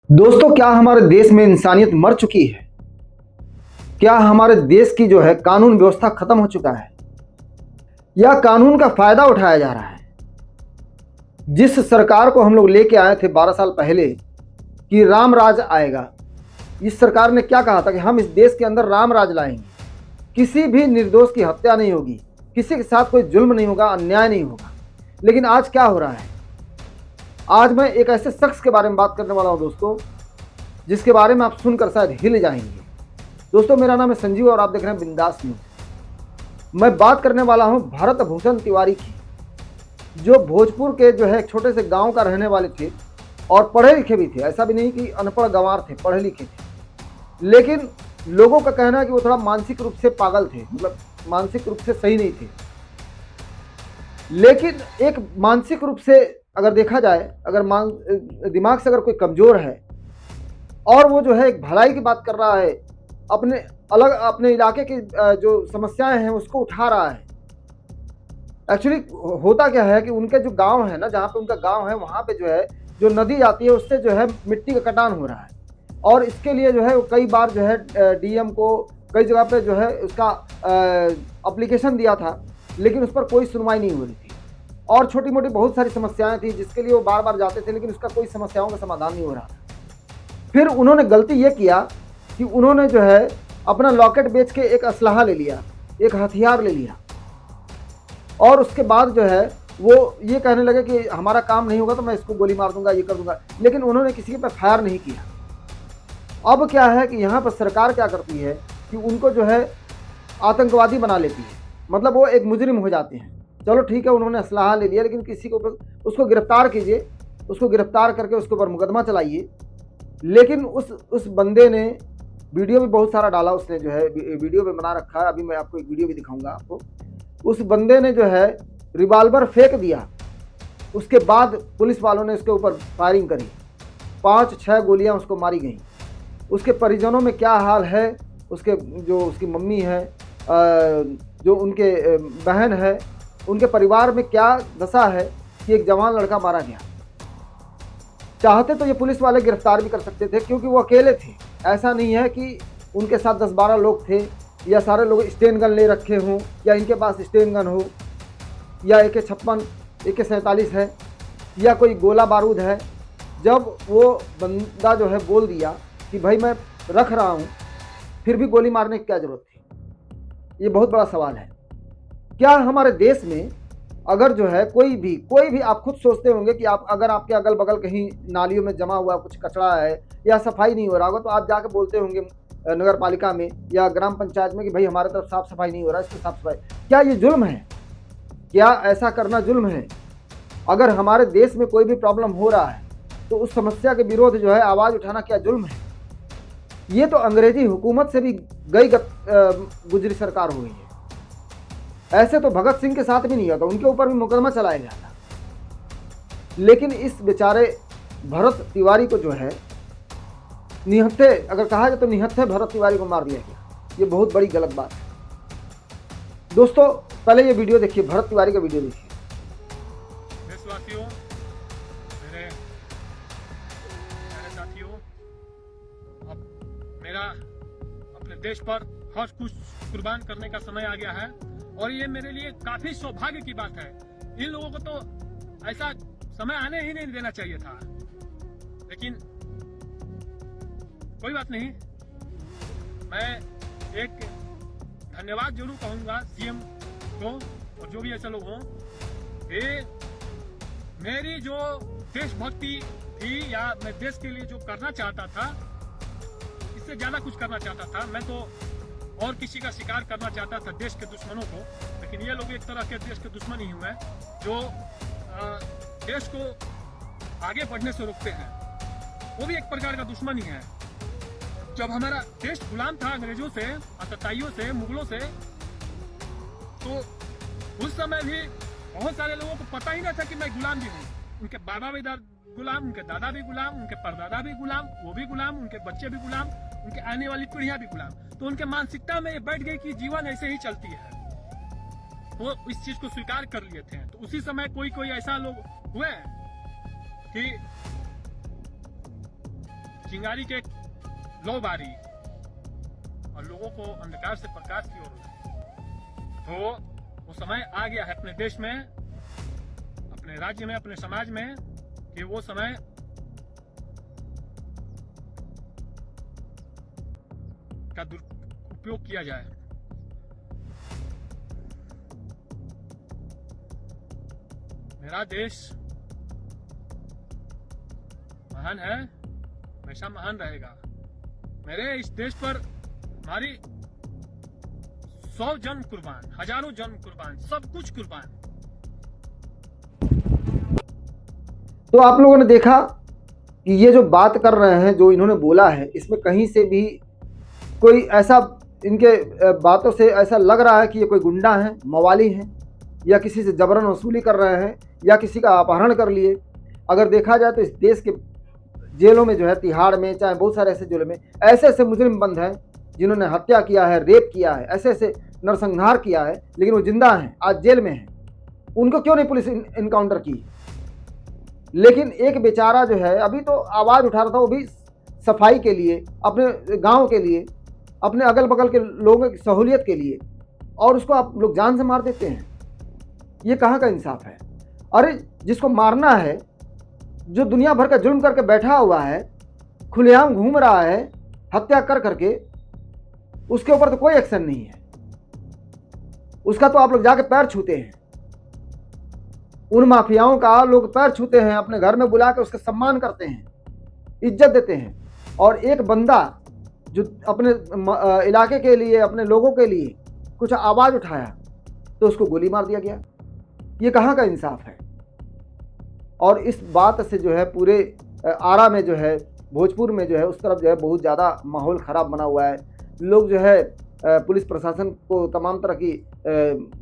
दोस्तों, क्या हमारे देश में इंसानियत मर चुकी है? क्या हमारे देश की जो है कानून व्यवस्था खत्म हो चुका है या कानून का फायदा उठाया जा रहा है? जिस सरकार को हम लोग लेके आए थे 12 साल पहले कि राम राज आएगा, इस सरकार ने क्या कहा था कि हम इस देश के अंदर राम राज लाएंगे, किसी भी निर्दोष की हत्या नहीं होगी, किसी के साथ कोई जुल्म नहीं होगा, अन्याय नहीं होगा। लेकिन आज क्या हो रहा है? आज मैं एक ऐसे शख्स के बारे में बात करने वाला हूं दोस्तों, जिसके बारे में आप सुनकर शायद हिल जाएंगे। दोस्तों, मेरा नाम है संजीव और आप देख रहे हैं बिंदास न्यूज। मैं बात करने वाला हूं भरत भूषण तिवारी की, जो भोजपुर के जो है एक छोटे से गांव का रहने वाले थे और पढ़े लिखे भी थे। ऐसा भी नहीं कि अनपढ़ गंवार थे, पढ़े लिखे थे। लेकिन लोगों का कहना है कि वो थोड़ा मानसिक रूप से पागल थे, मतलब मानसिक रूप से सही नहीं थे। लेकिन एक मानसिक रूप से अगर देखा जाए, अगर दिमाग से अगर कोई कमजोर है और वो जो है एक भलाई की बात कर रहा है, अपने इलाके की जो समस्याएं हैं उसको उठा रहा है। एक्चुअली होता क्या है कि उनके जो गांव है ना, जहाँ पे उनका गांव है, वहाँ पे जो है जो नदी जाती है उससे जो है मिट्टी का कटान हो रहा है। और इसके लिए जो है वो कई बार जो है डीएम को कई जगह पे जो है उसका एप्लीकेशन दिया था, लेकिन उस पर कोई सुनवाई नहीं हो रही थी। और छोटी मोटी बहुत सारी समस्याएं थी जिसके लिए वो बार बार जाते थे, लेकिन उसका कोई समस्याओं का समाधान नहीं हो रहा था। फिर उन्होंने गलती ये किया कि उन्होंने जो है अपना लॉकेट बेच के एक असलहा ले लिया, एक हथियार ले लिया। और उसके बाद जो है वो ये कहने लगे कि हमारा काम नहीं होगा तो मैं इसको गोली मार दूंगा, ये कर दूंगा। लेकिन उन्होंने किसी पे फायर नहीं किया। अब क्या है कि यहाँ पर सरकार क्या करती है कि उनको जो है आतंकवादी बना लेती है, मतलब वो एक मुजरिम हो जाते हैं। चलो ठीक है, उन्होंने असलहा ले लिया, लेकिन किसी को उसको गिरफ्तार कीजिए, उसको गिरफ्तार करके उसके ऊपर मुकदमा चलाइए। लेकिन उस बंदे ने वीडियो भी बहुत सारा डाला, उसने जो है वीडियो भी बना रखा है। अभी मैं आपको एक वीडियो भी दिखाऊंगा आपको। उस बंदे ने जो है रिवाल्वर फेंक दिया, उसके बाद पुलिस वालों ने उसके ऊपर फायरिंग करी, 5-6 गोलियां उसको मारी गई। उसके परिजनों में क्या हाल है, उसकी मम्मी है, जो उनके बहन है, उनके परिवार में क्या दशा है कि एक जवान लड़का मारा गया। चाहते तो ये पुलिस वाले गिरफ्तार भी कर सकते थे, क्योंकि वो अकेले थे। ऐसा नहीं है कि उनके साथ 10-12 लोग थे, या सारे लोग स्टेन गन ले रखे हों, या इनके पास स्टेन गन हो, या AK-56 AK-47 है, या कोई गोला बारूद है। जब वो बंदा जो है बोल दिया कि भाई मैं रख रहा हूँ, फिर भी गोली मारने की क्या जरूरत थी? ये बहुत बड़ा सवाल है। क्या हमारे देश में अगर जो है कोई भी आप खुद सोचते होंगे कि आप अगर आपके अगल बगल कहीं नालियों में जमा हुआ कुछ कचरा है या सफाई नहीं हो रहा होगा, तो आप जाके बोलते होंगे नगर पालिका में या ग्राम पंचायत में कि भाई हमारे तरफ साफ सफाई नहीं हो रहा है, इसकी साफ सफाई। क्या ये जुल्म है? क्या ऐसा करना जुल्म है? अगर हमारे देश में कोई भी प्रॉब्लम हो रहा है तो उस समस्या के विरोध जो है आवाज उठाना क्या जुल्म है? ये तो अंग्रेजी हुकूमत से भी गुजरी सरकार हो गई है। ऐसे तो भगत सिंह के साथ भी नहीं होता, उनके ऊपर भी मुकदमा चलाया गया था। लेकिन इस बेचारे भरत तिवारी को जो है निहत्थे, अगर कहा जाए तो निहत्थे भरत तिवारी को मार दिया गया। ये बहुत बड़ी गलत बात है। दोस्तों, पहले ये वीडियो देखिए, भरत तिवारी का वीडियो देखिए। देशवासियों, मेरे साथियों, अब मेरा अपने देश पर हर कुछ कुर्बान करने का समय आ गया है, और ये मेरे लिए काफी सौभाग्य की बात है। इन लोगों को तो ऐसा समय आने ही नहीं देना चाहिए था, लेकिन कोई बात नहीं। मैं एक धन्यवाद जरूर कहूंगा सीएम को, और जो भी ऐसे लोग हों। ये मेरी जो देशभक्ति थी, या मैं देश के लिए जो करना चाहता था, इससे ज्यादा कुछ करना चाहता था। मैं तो और किसी का शिकार करना चाहता था, देश के दुश्मनों को। लेकिन ये लोग एक तरह के देश के दुश्मन ही हुए, जो देश को आगे बढ़ने से रोकते हैं। वो भी एक प्रकार का दुश्मन ही है। जब हमारा देश गुलाम था अंग्रेजों से, आतताइयों से, मुगलों से, तो उस समय भी बहुत सारे लोगों को पता ही ना था कि मैं गुलाम भी हूँ। उनके बाबा भी गुलाम, उनके दादा भी गुलाम, उनके परदादा भी गुलाम, वो भी गुलाम, उनके बच्चे भी गुलाम, उनके आने वाली पीढ़ियां भी गुलाम। तो उनके मानसिकता में ये बैठ गई कि जीवन ऐसे ही चलती है। वो इस चीज को स्वीकार कर लिए थे। तो उसी समय कोई ऐसा लोग हुए कि चिंगारी के लो बारी और लोगों को अंधकार से प्रकाश की ओर लाए। तो वो समय आ गया है अपने देश में, अपने राज्य में, अपने समाज में कि वो समय का दुरुपयोग किया जाए। मेरा देश महान है, हमेशा महान रहेगा। मेरे इस देश पर हमारी 100 जन्म कुर्बान, हजारों जन्म कुर्बान, सब कुछ कुर्बान। तो आप लोगों ने देखा कि ये जो बात कर रहे हैं, जो इन्होंने बोला है, इसमें कहीं से भी कोई ऐसा, इनके बातों से ऐसा लग रहा है कि ये कोई गुंडा हैं, मवाली हैं, या किसी से जबरन वसूली कर रहे हैं, या किसी का अपहरण कर लिए। अगर देखा जाए तो इस देश के जेलों में जो है, तिहाड़ में, चाहे बहुत सारे ऐसे जेलों में ऐसे ऐसे मुजरिम बंद हैं जिन्होंने हत्या किया है, रेप किया है, ऐसे ऐसे नरसंहार किया है, लेकिन वो जिंदा हैं, आज जेल में हैं। उनको क्यों नहीं पुलिस इनकाउंटर की? लेकिन एक बेचारा जो है अभी तो आवाज़ उठा रहा था, वो भी सफाई के लिए, अपने गांव के लिए, अपने अगल बगल के लोगों की सहूलियत के लिए, और उसको आप लोग जान से मार देते हैं। ये कहाँ का इंसाफ है? अरे जिसको मारना है, जो दुनिया भर का जुल्म करके बैठा हुआ है, खुलेआम घूम रहा है हत्या कर करके, उसके ऊपर तो कोई एक्शन नहीं है। उसका तो आप लोग जाके पैर छूते हैं। उन माफियाओं का लोग पैर छूते हैं, अपने घर में बुला के उसका सम्मान करते हैं, इज्जत देते हैं। और एक बंदा जो अपने इलाके के लिए, अपने लोगों के लिए कुछ आवाज़ उठाया तो उसको गोली मार दिया गया। ये कहाँ का इंसाफ है? और इस बात से जो है पूरे आरा में जो है, भोजपुर में जो है, उस तरफ जो है बहुत ज़्यादा माहौल ख़राब बना हुआ है। लोग जो है पुलिस प्रशासन को तमाम तरह की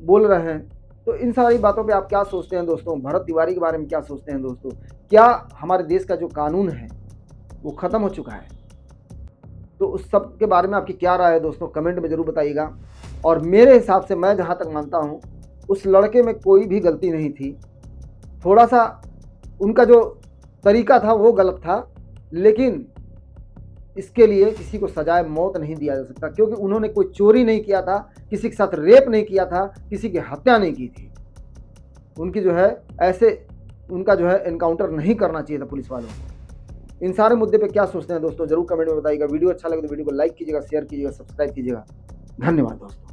बोल रहे हैं। तो इन सारी बातों पे आप क्या सोचते हैं दोस्तों? भरत तिवारी के बारे में क्या सोचते हैं दोस्तों? क्या हमारे देश का जो कानून है वो ख़त्म हो चुका है? तो उस सब के बारे में आपकी क्या राय है दोस्तों? कमेंट में ज़रूर बताइएगा। और मेरे हिसाब से, मैं जहाँ तक मानता हूँ, उस लड़के में कोई भी गलती नहीं थी। थोड़ा सा उनका जो तरीका था वो गलत था, लेकिन इसके लिए किसी को सजाए मौत नहीं दिया जा सकता, क्योंकि उन्होंने कोई चोरी नहीं किया था, किसी के साथ रेप नहीं किया था, किसी की हत्या नहीं की थी। उनकी जो है ऐसे, उनका जो है एनकाउंटर नहीं करना चाहिए था पुलिस वालों को। इन सारे मुद्दे पे क्या सोचते हैं दोस्तों? जरूर कमेंट में बताइएगा। वीडियो अच्छा लगे तो वीडियो को लाइक कीजिएगा, शेयर कीजिएगा, सब्सक्राइब कीजिएगा। धन्यवाद दोस्तों।